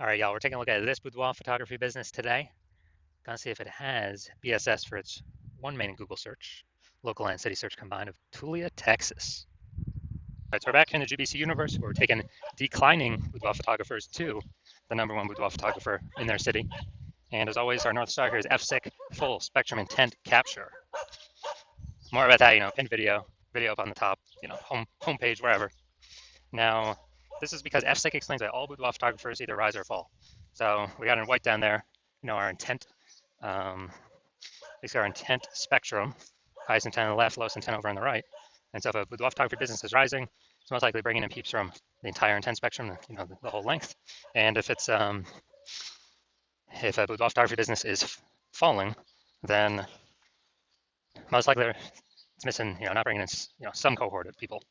All right, y'all, we're taking a look at this boudoir photography business today. Gonna see if it has BSS for its one main Google search, local and city search combined of Tulia, Texas. All right, so we're back here in the GBC universe where we're taking declining boudoir photographers to the #1 boudoir photographer in their city. And as always, our North Star here is FSIC, full spectrum intent capture. More about that, pinned video up on the top, homepage, wherever. Now, this is because FSIC explains that all boudoir photographers either rise or fall. So we got in white down there, our intent, basically our intent spectrum, highest intent on the left, lowest intent over on the right. And so if a boudoir photography business is rising, it's most likely bringing in peeps from the entire intent spectrum, the whole length. And if it's if a boudoir photography business is falling, then most likely it's missing, not bringing in, some cohort of people.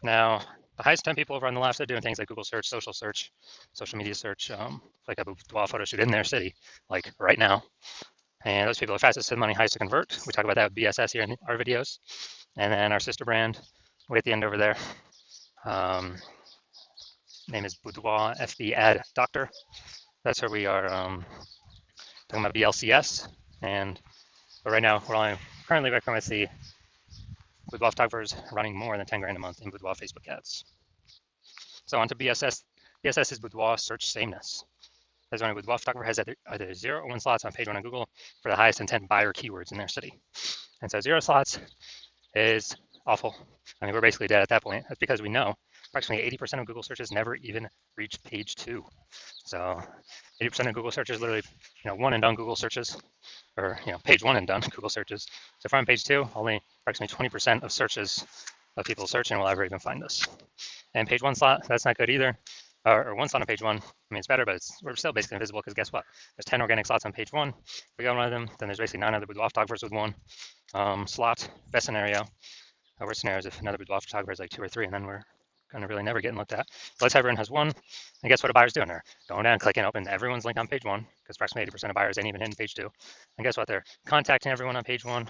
Now, the highest 10 people over on the left are doing things like Google search, social media search, like a boudoir photo shoot in their city, like right now. And those people are fastest to money, highest to convert. We talk about that with BSS here in our videos. And then our sister brand, way at the end over there, name is Boudoir FB Ad Doctor. That's where we are talking about BLCS. But right now, we're only currently working with the boudoir photographers running more than 10 grand a month in boudoir Facebook ads. So on to BSS. BSS is boudoir search sameness. As when a boudoir photographer has either 0 or 1 slots on page 1 on Google for the highest intent buyer keywords in their city. And so 0 slots is awful. I mean, we're basically dead at that point. That's because we know approximately 80% of Google searches never even reach page 2. So 80% of Google searches literally, one and done Google searches, or page 1 and done Google searches. So from page 2, only approximately 20% of searches of people searching will ever even find us. And page 1 slot, that's not good either. Or 1 slot on page 1. I mean, it's better, but we're still basically invisible because guess what? There's 10 organic slots on page 1. If we got one of them, then there's basically 9 other boudoir photographers with 1 slot. Best scenario. Worst scenario is if another boudoir photographer is like 2 or 3, and then we're kind of really never getting looked at. So let's say everyone has 1. And guess what a buyer's doing? They're going down, clicking open everyone's link on page 1, because approximately 80% of buyers ain't even hitting page 2. And guess what? They're contacting everyone on page 1,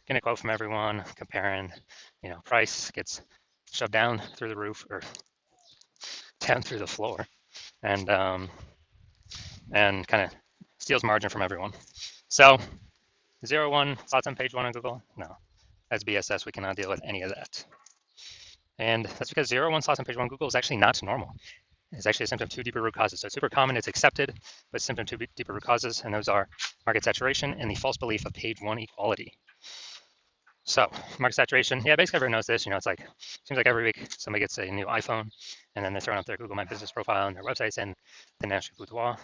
getting a quote from everyone, comparing, price gets shoved down through the roof or down through the floor, and kind of steals margin from everyone. So 0, 1 slots on page 1 on Google, no. As BSS, we cannot deal with any of that. And that's because 0, 1 slots on page 1 Google is actually not normal. It's actually a symptom of 2 deeper root causes. So it's super common, it's accepted, but symptom of 2 deeper root causes, and those are market saturation and the false belief of page 1 equality. So market saturation, yeah, basically everyone knows this. It's like, seems like every week somebody gets a new iPhone, and then they're throwing up their Google My Business profile and their websites and the National Boudoir.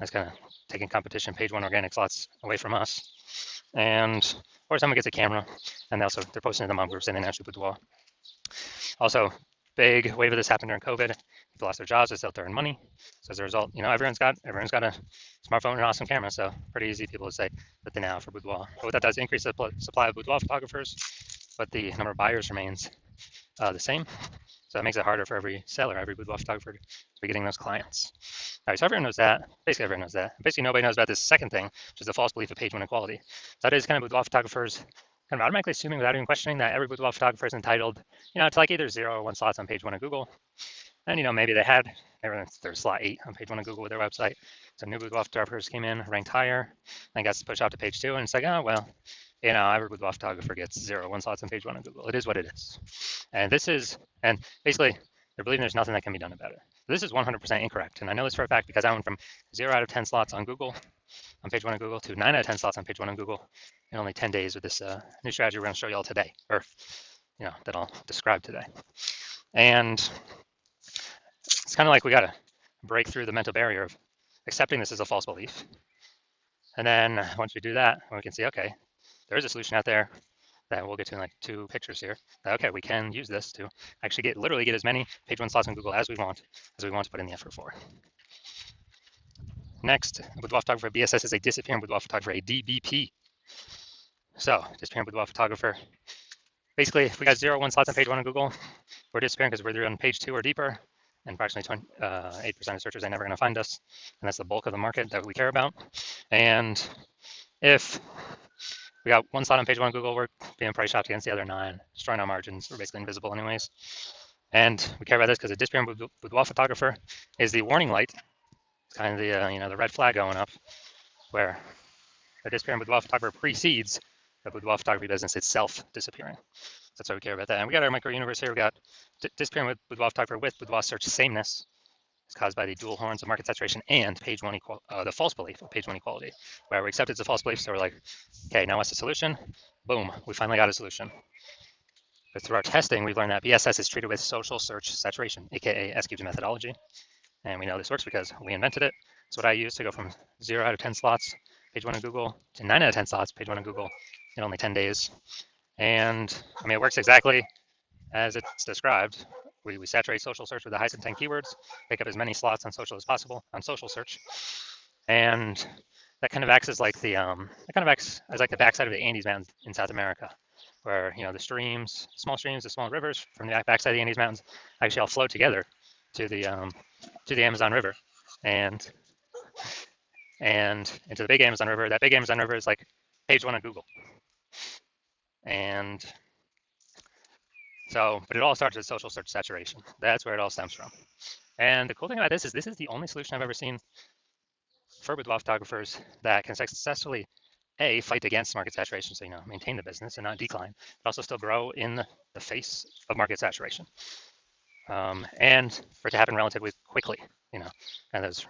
That's kind of taking competition, page 1 organic slots away from us. Or someone gets a camera, and they're posting to the mom groups in the National Boudoir. Also, big wave of this happened during COVID. People lost their jobs, it's out there in money. So as a result, everyone's got a smartphone and an awesome camera. So pretty easy people would say that they now for boudoir. But what that does increase the supply of boudoir photographers, but the number of buyers remains the same. So it makes it harder for every seller, every boudoir photographer to be getting those clients. All right, so everyone knows that. Basically everyone knows that. Basically nobody knows about this second thing, which is the false belief of page 1 equality. So that is kind of boudoir photographers kind of automatically assuming without even questioning that every boudoir photographer is entitled, to like either 0 or 1 slots on page 1 of Google. And, maybe they had, their slot 8 on page 1 of Google with their website. So new boudoir photographers came in, ranked higher, and got pushed out to page 2. And it's like, oh, well, every boudoir photographer gets 0 or 1 slots on page 1 of Google. It is what it is. And basically, they're believing there's nothing that can be done about it. This is 100% incorrect. And I know this for a fact because I went from 0 out of 10 slots on Google, on page 1 of Google, to 9 out of 10 slots on page 1 of Google in only 10 days with this new strategy we're going to show you all today, or, that I'll describe today. And it's kind of like we got to break through the mental barrier of accepting this as a false belief. And then once we do that, we can see, okay, there is a solution out there that we'll get to in like 2 pictures here. That, okay, we can use this to actually literally get as many page 1 slots on Google as we want to put in the effort for. Next, boudoir photographer BSS is a disappearing boudoir photographer, a DBP. So disappearing boudoir photographer. Basically, if we got 0 or 1 slots on page 1 on Google, we're disappearing because we're either on page 2 or deeper. And approximately 8% of searchers are never going to find us. And that's the bulk of the market that we care about. And if we got 1 slot on page 1 on Google, we're being price shopped against the other 9, destroying our margins. We're basically invisible anyways. And we care about this because a disappearing boudoir photographer is the warning light It's kind of the the red flag going up, where the disappearing boudoir photographer precedes the boudoir photography business itself disappearing. So that's why we care about that. And we got our micro universe here. We got disappearing with boudoir photographer with boudoir search sameness is caused by the dual horns of market saturation and page one the false belief of page one equality, where we accept it's a false belief. So we're like, okay, now what's the solution? Boom, we finally got a solution. But through our testing, we've learned that BSS is treated with social search saturation, aka S-cubed methodology. And we know this works because we invented it. It's what I use to go from 0 out of 10 slots, page one on Google, to 9 out of 10 slots, page one on Google, in only 10 days. And I mean, it works exactly as it's described. We saturate social search with the highest intent keywords, pick up as many slots on social as possible on social search. And that kind of acts as like the backside of the Andes Mountains in South America, where the streams, the small rivers from the backside of the Andes Mountains actually all flow together to the Amazon River, and into the big Amazon River. That big Amazon River is like page one on Google. And so, but it all starts with social search saturation. That's where it all stems from. And the cool thing about this is the only solution I've ever seen for boudoir photographers that can successfully fight against market saturation, so maintain the business and not decline, but also still grow in the face of market saturation, and for it to happen relatively quickly. And those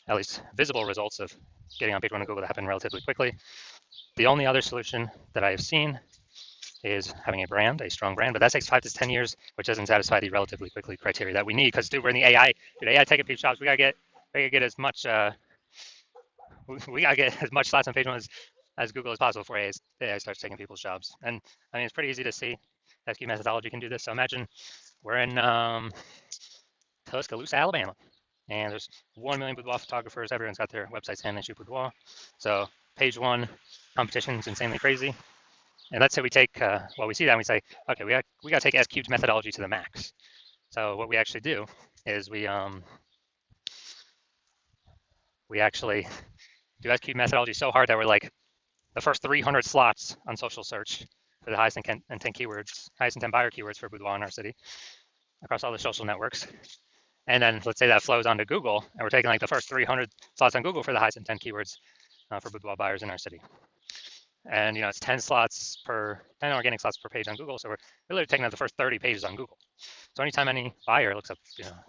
at least visible results of getting on page one of Google to happen relatively quickly. The only other solution that I have seen is having a strong brand, but that takes 5 to 10 years, which doesn't satisfy the relatively quickly criteria that we need. Because dude, we're in the AI. Dude, AI taking peep shops. We gotta get as much. We gotta get as much slots on page one as Google as possible before AI starts taking people's jobs. And I mean, it's pretty easy to see. SQ methodology can do this. So imagine we're in Tuscaloosa, Alabama, and there's 1 million boudoir photographers. Everyone's got their websites and they shoot boudoir. So page one competition is insanely crazy. And let's say we take, we see that and we say, okay, we got to take S-cubed methodology to the max. So what we actually do is we actually do S-cubed methodology so hard that we're like the first 300 slots on social search for the highest intent keywords, highest intent buyer keywords for boudoir in our city across all the social networks. And then let's say that flows onto Google, and we're taking like the first 300 slots on Google for the highest intent keywords for boudoir buyers in our city. And it's 10 organic slots per page on Google. So we're literally taking out the first 30 pages on Google. So anytime any buyer looks up,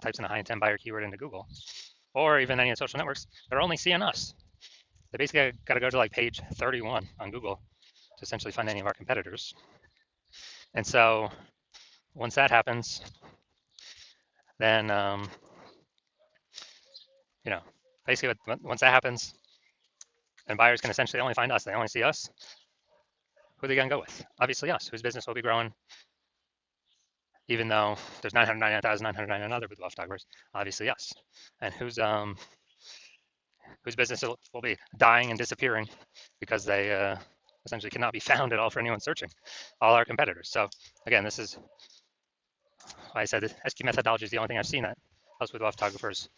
types in a high intent buyer keyword into Google, or even any of the social networks, they're only seeing us. They basically got to go to like page 31 on Google to essentially find any of our competitors. And so once that happens, then basically once that happens, and buyers can essentially only find us. They only see us. Who are they going to go with? Obviously us, whose business will be growing, even though there's 999,999 other boudoir photographers. Obviously us, and whose business will be dying and disappearing because they essentially cannot be found at all for anyone searching. All our competitors. So again, this is why I said the SQ methodology is the only thing I've seen that helps boudoir photographers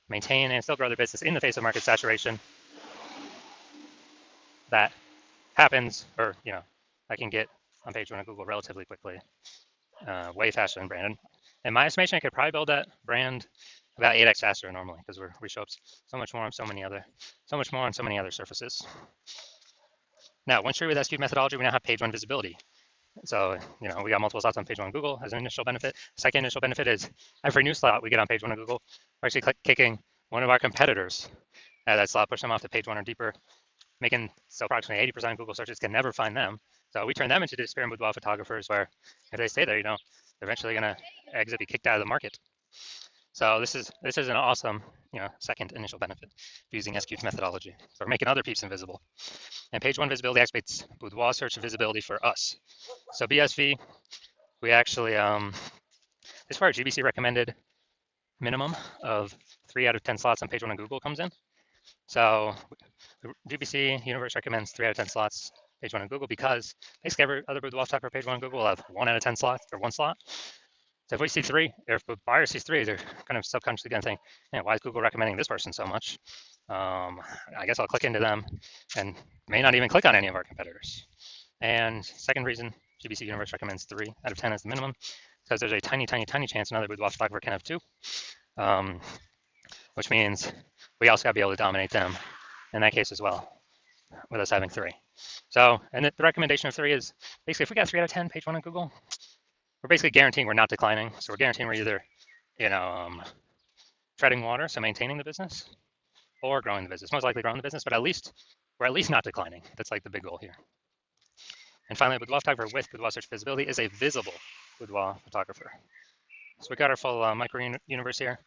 maintain and still grow their business in the face of market saturation. That happens, or I can get on page one of Google relatively quickly, way faster than Brandon. In my estimation, I could probably build that brand about 8x faster normally because we show up so much more on so many other surfaces. Now, once you're with SQ methodology, we now have page one visibility. So we got multiple slots on page one of Google as an initial benefit. Second initial benefit is every new slot we get on page one of Google, we're actually kicking one of our competitors at that slot, push them off to page one or deeper, making so approximately 80% of Google searches can never find them. So we turn them into disappearing boudoir photographers where if they stay there, they're eventually going to exit, be kicked out of the market. So this is an awesome, second initial benefit of using SQ's methodology. So we're making other peeps invisible. And page one visibility activates boudoir search visibility for us. So BSV, we actually, this is where our GBC recommended minimum of 3 out of 10 slots on page one on Google comes in. So GBC universe recommends 3 out of 10 slots page one on Google because basically every other boudoir photographer page one on Google will have 1 out of 10 slots or 1 slot. So if we see 3, or if a buyer sees 3, they're kind of subconsciously going to think, why is Google recommending this person so much? I guess I'll click into them and may not even click on any of our competitors. And second reason GBC Universe recommends 3 out of 10 as the minimum, because there's a tiny, tiny, tiny chance another boudoir photographer can have 2. which means we also got to be able to dominate them in that case as well, with us having 3. So, and the recommendation of 3 is basically if we got 3 out of 10 page 1 on Google, we're basically guaranteeing we're not declining. So we're guaranteeing we're either, you know, treading water, so maintaining the business, or growing the business. Most likely growing the business, but at least we're at least not declining. That's like the big goal here. And finally, boudoir photographer with boudoir search visibility is a visible boudoir photographer. So we got our full micro universe here.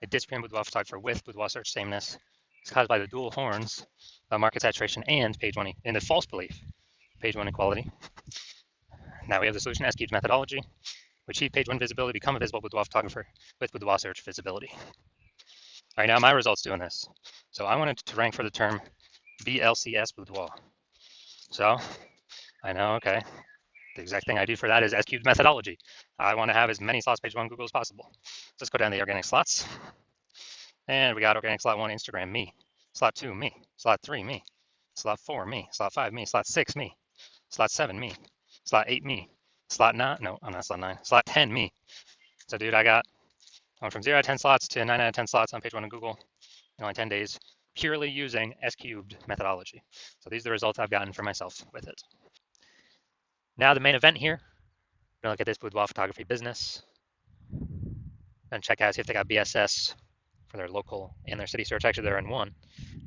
A disappearing boudoir photographer with boudoir search sameness is caused by the dual horns of market saturation and page 1 and the false belief page 1 equality. Now we have the solution S-cubed methodology. We achieve page 1 visibility, become a visible boudoir photographer with boudoir search visibility. All right, now my results doing this. So I wanted to rank for the term BLCS boudoir. So I know, okay, the exact thing I do for that is S-cubed methodology. I want to have as many slots page 1 Google as possible. So let's go down the organic slots. And we got organic slot 1, Instagram, me. Slot 2, me. Slot 3, me. Slot 4, me. Slot 5, me. Slot 6, me. Slot 7, me. Slot 8, me. Slot 9, no, I'm not slot 9. Slot 10, me. So, dude, I went from 0 out of 10 slots to 9 out of 10 slots on page 1 of Google in only 10 days, purely using S-cubed methodology. So these are the results I've gotten for myself with it. Now the main event here, we're going to look at this boudoir photography business and check out, see if they got BSS for their local and their city search. Actually, they're in one.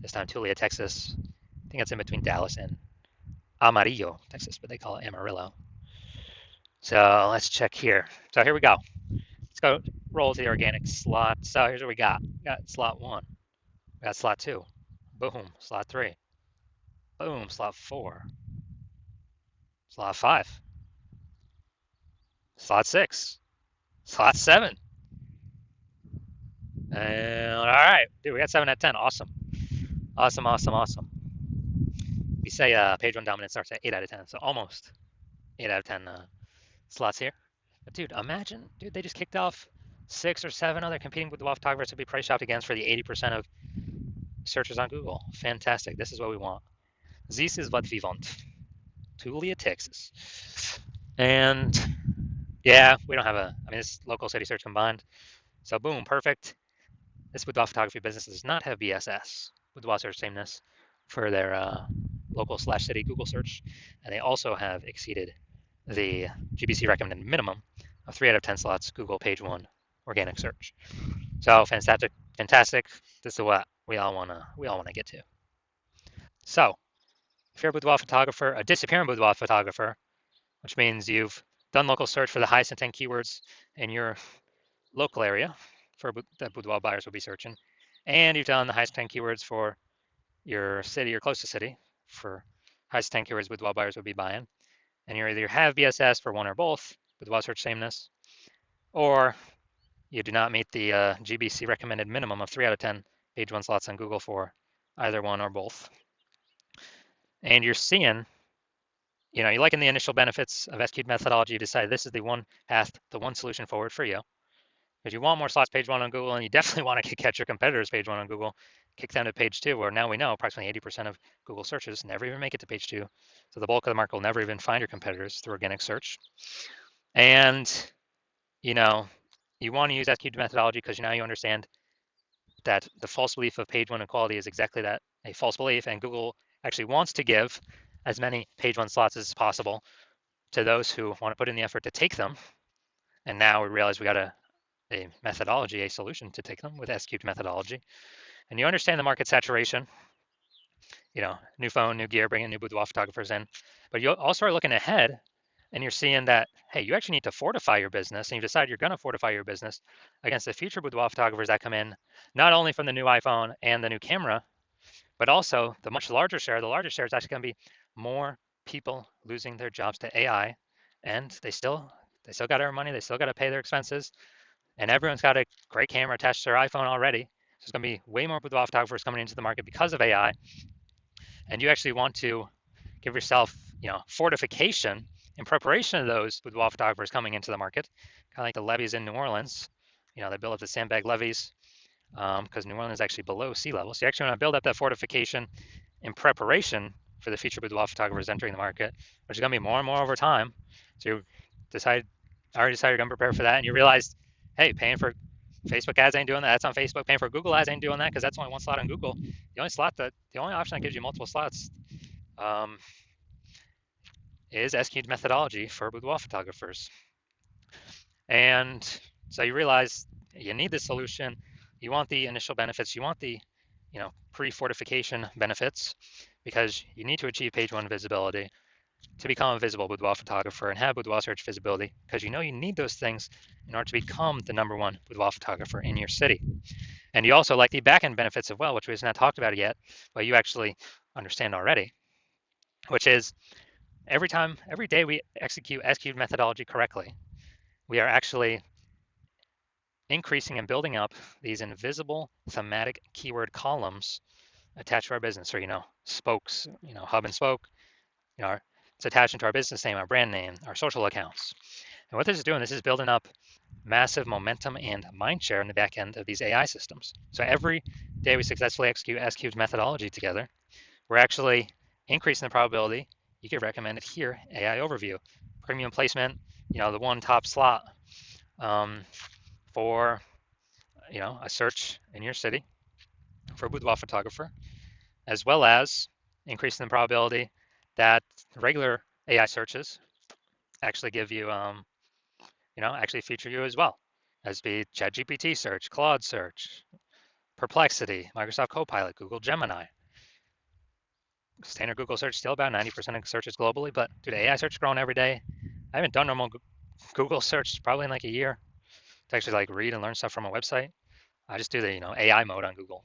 This time, Tulia, Texas. I think it's in between Dallas and Amarillo, Texas, but they call it Amarillo. So let's check here. So here we go. Let's go roll to the organic slot. So here's what we got. We got slot 1. We got slot 2. Boom. Slot 3. Boom. Slot 4. Slot 5. Slot 6. Slot 7. And all right, dude, we got 7 out of 10. Awesome. Awesome, awesome, awesome. We say page 1 dominance starts at 8 out of 10, so almost 8 out of 10 slots here. But dude, imagine, dude, they just kicked off 6 or 7 other competing with the boudoir photographers to be price shopped against for the 80% of searches on Google. Fantastic. This is what we want. This is what we want. Tulia, Texas. And yeah, we don't have this local city search combined. So boom, perfect. This boudoir photography business does not have BSS, boudoir search sameness, for their local/city Google search, and they also have exceeded the GBC recommended minimum of 3 out of 10 slots Google page 1 organic search. So fantastic, fantastic. This is what we all wanna get to. So if you're a boudoir photographer, a disappearing boudoir photographer, which means you've done local search for the highest intent keywords in your local area for that boudoir buyers will be searching, and you've done the highest intent keywords for your city or close to city for highest intent keywords boudoir buyers would be buying, and you either have BSS for one or both boudoir search sameness, or you do not meet the GBC recommended minimum of 3 out of 10 page 1 slots on Google for either one or both. And you're seeing, you're liking the initial benefits of S-cubed methodology. You decide this is the one path, the one solution forward for you. Because you want more slots page 1 on Google, and you definitely want to catch your competitors page 1 on Google, kick them to page 2, where now we know approximately 80% of Google searches never even make it to page 2. So the bulk of the market will never even find your competitors through organic search. And, you want to use S-cubed methodology because now you understand that the false belief of page 1 equality is exactly that, a false belief, and Google actually wants to give as many page 1 slots as possible to those who want to put in the effort to take them. And now we realize we got a methodology, a solution to take them with S-cubed methodology. And you understand the market saturation, new phone, new gear, bringing new boudoir photographers in. But you also are looking ahead, and you're seeing that, hey, you actually need to fortify your business, and you decide you're going to fortify your business against the future boudoir photographers that come in, not only from the new iPhone and the new camera, but also the much larger share. The larger share is actually going to be more people losing their jobs to AI, and they still got to earn money, they still got to pay their expenses, and everyone's got a great camera attached to their iPhone already. So it's going to be way more boudoir photographers coming into the market because of AI. And you actually want to give yourself, fortification in preparation of those boudoir photographers coming into the market, kind of like the levees in New Orleans. They build up the sandbag levees because New Orleans is actually below sea level. So you actually want to build up that fortification in preparation for the future boudoir photographers entering the market, which is going to be more and more over time. So you already decided you're going to prepare for that, and you realize, hey, paying for Facebook ads ain't doing that. That's on Facebook. Paying for Google ads ain't doing that because that's only one slot on Google. The only option that gives you multiple slots um, is SQ'd methodology for boudoir photographers. And so you realize you need this solution. You want the initial benefits. You want the, pre-fortification benefits because you need to achieve page one visibility to become a visible boudoir photographer and have boudoir search visibility because you need those things in order to become the number one boudoir photographer in your city. And you also like the back-end benefits as well, which we've not talked about yet, but you actually understand already, which is every day we execute SQ'd methodology correctly, we are actually increasing and building up these invisible thematic keyword columns attached to our business, or spokes, hub and spoke. It's attached into our business name, our brand name, our social accounts. And what this is doing, this is building up massive momentum and mind share in the back end of these AI systems. So every day we successfully execute SQ's methodology together, we're actually increasing the probability you get recommended here, AI overview, premium placement, the one top slot for a search in your city for a boudoir photographer, as well as increasing the probability that regular AI searches actually give you, actually feature you as well, as be ChatGPT search, Claude search, Perplexity, Microsoft Copilot, Google Gemini. Standard Google search still about 90% of searches globally, but dude, AI search growing every day. I haven't done normal Google search probably in like a year to actually like read and learn stuff from a website. I just do the AI mode on Google.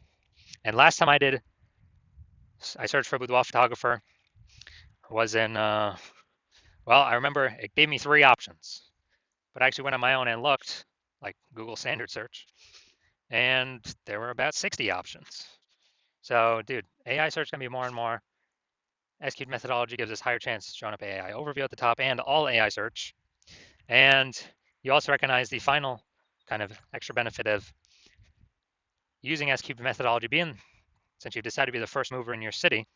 And last time I searched for boudoir photographer was in I remember it gave me 3 options, but I actually went on my own and looked like Google standard search, and there were about 60 options. So, dude, AI search can be more and more. SQ'd methodology gives us higher chances showing up AI overview at the top and all AI search. And you also recognize the final kind of extra benefit of using SQ'd methodology since you decided to be the first mover in your city,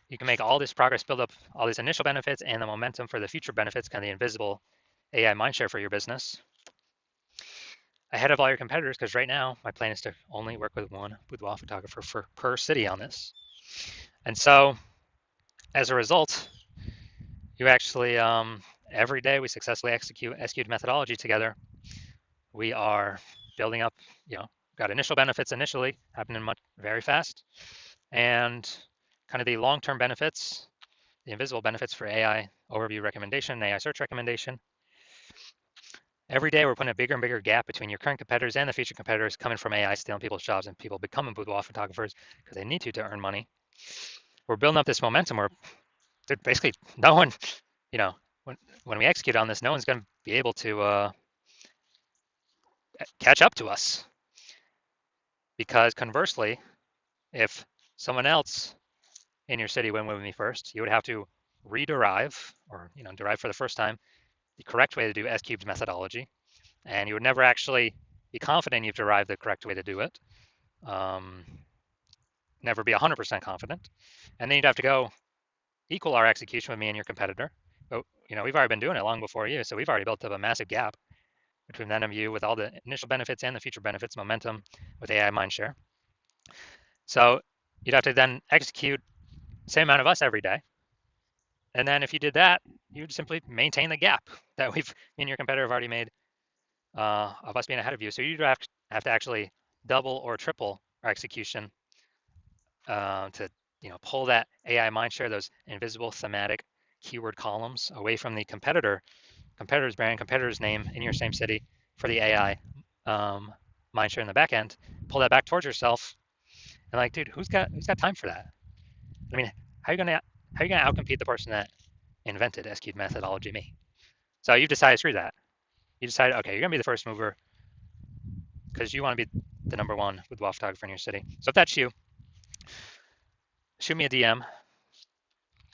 you can make all this progress, build up all these initial benefits and the momentum for the future benefits, kind of the invisible AI mindshare for your business ahead of all your competitors, because right now my plan is to only work with one boudoir photographer per city on this. And so as a result, you actually, every day we successfully execute SQ'd methodology together. We are building up, got initial benefits initially happening very fast, and kind of the long-term benefits, the invisible benefits for AI overview recommendation, AI search recommendation. Every day we're putting a bigger and bigger gap between your current competitors and the future competitors coming from AI stealing people's jobs and people becoming boudoir photographers because they need to earn money. We're building up this momentum where basically no one, when we execute on this, no one's going to be able to catch up to us. Because conversely, if someone else in your city went with me first, you would have to rederive or derive for the first time the correct way to do S-cubed methodology, and you would never actually be confident you've derived the correct way to do it. Never be 100% confident, and then you'd have to go equal our execution with me and your competitor. But we've already been doing it long before you, so we've already built up a massive gap between them and you with all the initial benefits and the future benefits, momentum with AI mindshare. So you'd have to then execute the same amount of us every day. And then if you did that, you'd simply maintain the gap that me and your competitor have already made of us being ahead of you. So you'd have to actually double or triple our execution to pull that AI mindshare, those invisible thematic keyword columns away from the competitor's brand, competitor's name in your same city for the AI mindshare in the back end. Pull that back towards yourself, and like, dude, who's got time for that? I mean, how are you gonna outcompete the person that invented SQ'd methodology, me? So you've decided screw that. You decided, okay, you're gonna be the first mover because you want to be the number one boudoir photographer in your city. So if that's you, shoot me a DM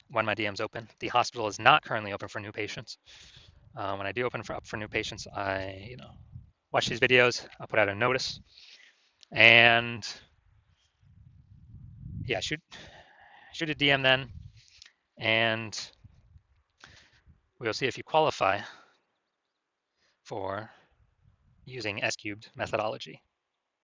when my DM's open. The hospital is not currently open for new patients. When I do open up for new patients, I watch these videos. I'll put out a notice, and yeah, shoot a DM then, and we'll see if you qualify for using S cubed methodology.